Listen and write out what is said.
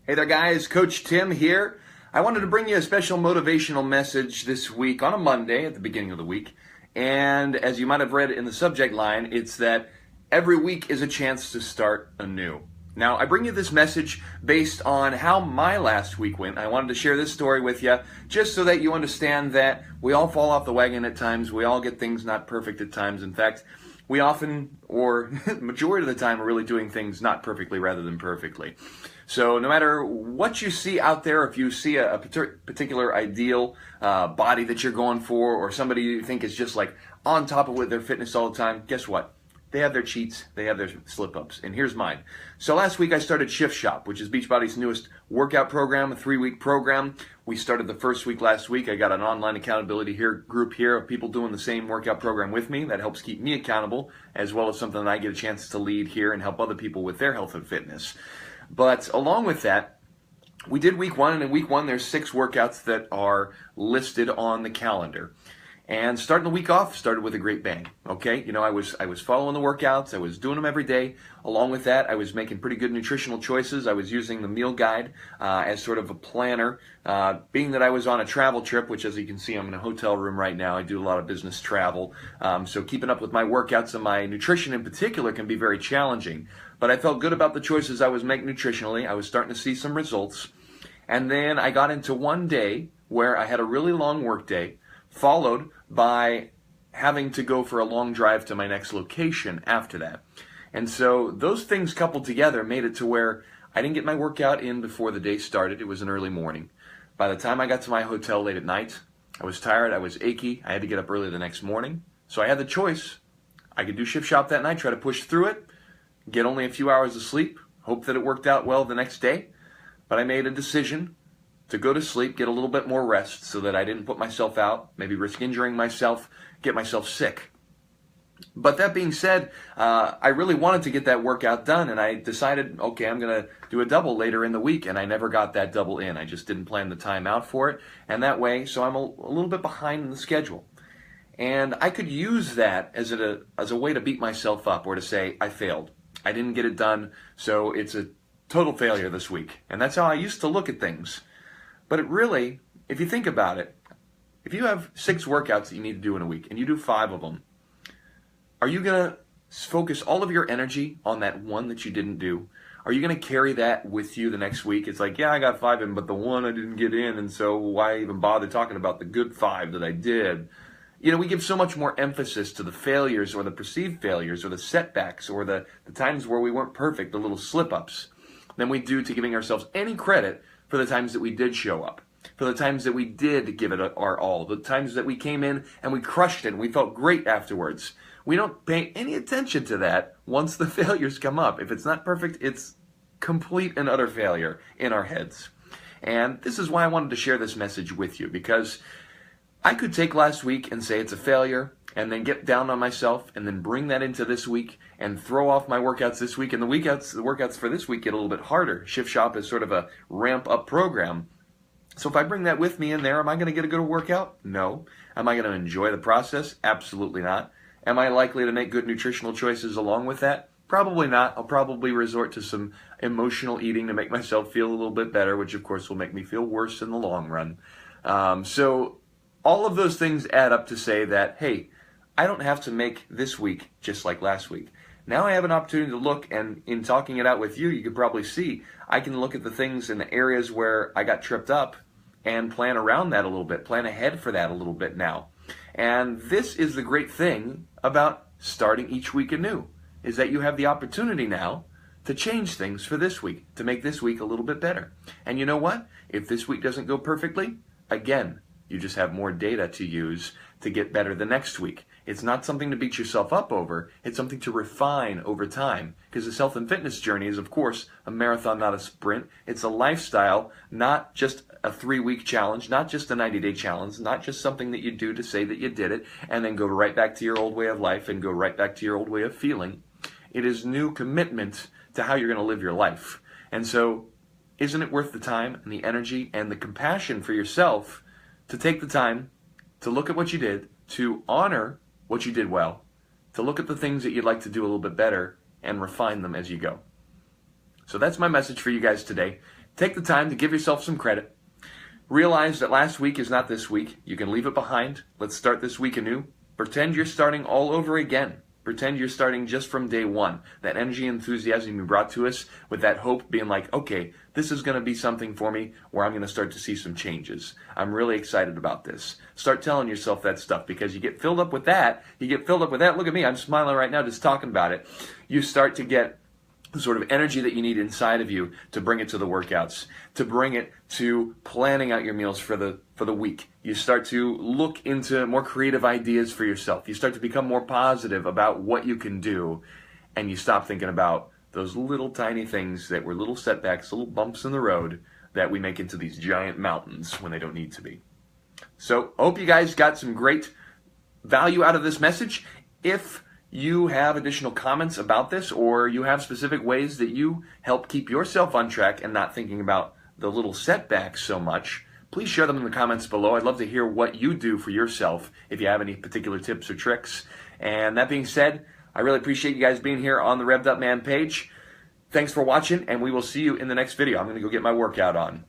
Hey there guys, Coach Tim here. I wanted to bring you a special motivational message this week on a Monday at the beginning of the week. And as you might have read in the subject line, it's that every week is a chance to start anew. Now, I bring you this message based on how my last week went. I wanted to share this story with you just so that you understand that we all fall off the wagon at times. We all get things not perfect at times. In fact, we often, or majority of the time, are really doing things not perfectly rather than perfectly. So no matter what you see out there, if you see a particular ideal body that you're going for, or somebody you think is just like on top of with their fitness all the time, guess what? They have their cheats, they have their slip-ups, and here's mine. So last week I started Shift Shop, which is Beachbody's newest workout program, a 3-week program. We started the first week last week. I got an online accountability group here of people doing the same workout program with me. That helps keep me accountable, as well as something that I get a chance to lead here and help other people with their health and fitness. But along with that, we did week 1, and in week 1 there's 6 workouts that are listed on the calendar. And starting the week off started with a great bang. Okay, you know, I was following the workouts, I was doing them every day. Along with that, I was making pretty good nutritional choices. I was using the meal guide as sort of a planner. Being that I was on a travel trip, which as you can see, I'm in a hotel room right now. I do a lot of business travel. So keeping up with my workouts and my nutrition in particular can be very challenging. But I felt good about the choices I was making nutritionally. I was starting to see some results. And then I got into one day where I had a really long work day, followed by having to go for a long drive to my next location after that. And so those things coupled together made it to where I didn't get my workout in before the day started. It was an early morning. By the time I got to my hotel late at night, I was tired, I was achy, I had to get up early the next morning. So I had the choice. I could do Shift Shop that night, try to push through it, get only a few hours of sleep, hope that it worked out well the next day. But I made a decision to go to sleep, get a little bit more rest so that I didn't put myself out, maybe risk injuring myself, get myself sick. But that being said, I really wanted to get that workout done, and I decided, okay, I'm going to do a double later in the week, and I never got that double in. I just didn't plan the time out for it, and that way, so I'm a little bit behind in the schedule. And I could use that as a way to beat myself up or to say, I failed. I didn't get it done, so it's a total failure this week. And that's how I used to look at things. But it really, if you think about it, if you have 6 workouts that you need to do in a week and you do 5 of them, are you going to focus all of your energy on that one that you didn't do? Are you going to carry that with you the next week? It's like, yeah, I got 5 in, but the one I didn't get in, and so why even bother talking about the good 5 that I did? You know, we give so much more emphasis to the failures or the perceived failures or the setbacks or the times where we weren't perfect, the little slip-ups, than we do to giving ourselves any credit for the times that we did show up, for the times that we did give it our all, the times that we came in and we crushed it and we felt great afterwards. We don't pay any attention to that once the failures come up. If it's not perfect, it's complete and utter failure in our heads. And this is why I wanted to share this message with you, because I could take last week and say it's a failure and then get down on myself and then bring that into this week and throw off my workouts this week. And the workouts for this week get a little bit harder. Shift Shop is sort of a ramp-up program. So if I bring that with me in there, am I going to get a good workout? No. Am I going to enjoy the process? Absolutely not. Am I likely to make good nutritional choices along with that? Probably not. I'll probably resort to some emotional eating to make myself feel a little bit better, which of course will make me feel worse in the long run. So all of those things add up to say that, hey, I don't have to make this week just like last week. Now I have an opportunity to look, and in talking it out with you, you can probably see, I can look at the things in the areas where I got tripped up and plan around that a little bit, plan ahead for that a little bit now. And this is the great thing about starting each week anew, is that you have the opportunity now to change things for this week, to make this week a little bit better. And you know what? If this week doesn't go perfectly, again, you just have more data to use to get better the next week. It's not something to beat yourself up over. It's something to refine over time. Because this health and fitness journey is, of course, a marathon, not a sprint. It's a lifestyle, not just a 3-week challenge, not just a 90-day challenge, not just something that you do to say that you did it and then go right back to your old way of life and go right back to your old way of feeling. It is new commitment to how you're going to live your life. And so, isn't it worth the time and the energy and the compassion for yourself to take the time to look at what you did, to honor what you did well, to look at the things that you'd like to do a little bit better and refine them as you go. So that's my message for you guys today. take the time to give yourself some credit. Realize that last week is not this week. You can leave it behind. Let's start this week anew. Pretend you're starting all over again. Pretend you're starting just from day one. That energy and enthusiasm you brought to us with that hope being like, okay, this is going to be something for me where I'm going to start to see some changes. I'm really excited about this. Start telling yourself that stuff because you get filled up with that. Look at me. I'm smiling right now just talking about it. You start to get the sort of energy that you need inside of you to bring it to the workouts, to bring it to planning out your meals for the week. You start to look into more creative ideas for yourself. You start to become more positive about what you can do, and you stop thinking about those little tiny things that were little setbacks, little bumps in the road that we make into these giant mountains when they don't need to be. So I hope you guys got some great value out of this message. If you have additional comments about this, or you have specific ways that you help keep yourself on track and not thinking about the little setbacks so much, please share them in the comments below. I'd love to hear what you do for yourself if you have any particular tips or tricks. And that being said, I really appreciate you guys being here on the Revved Up Man page. Thanks for watching, and we will see you in the next video. I'm going to go get my workout on.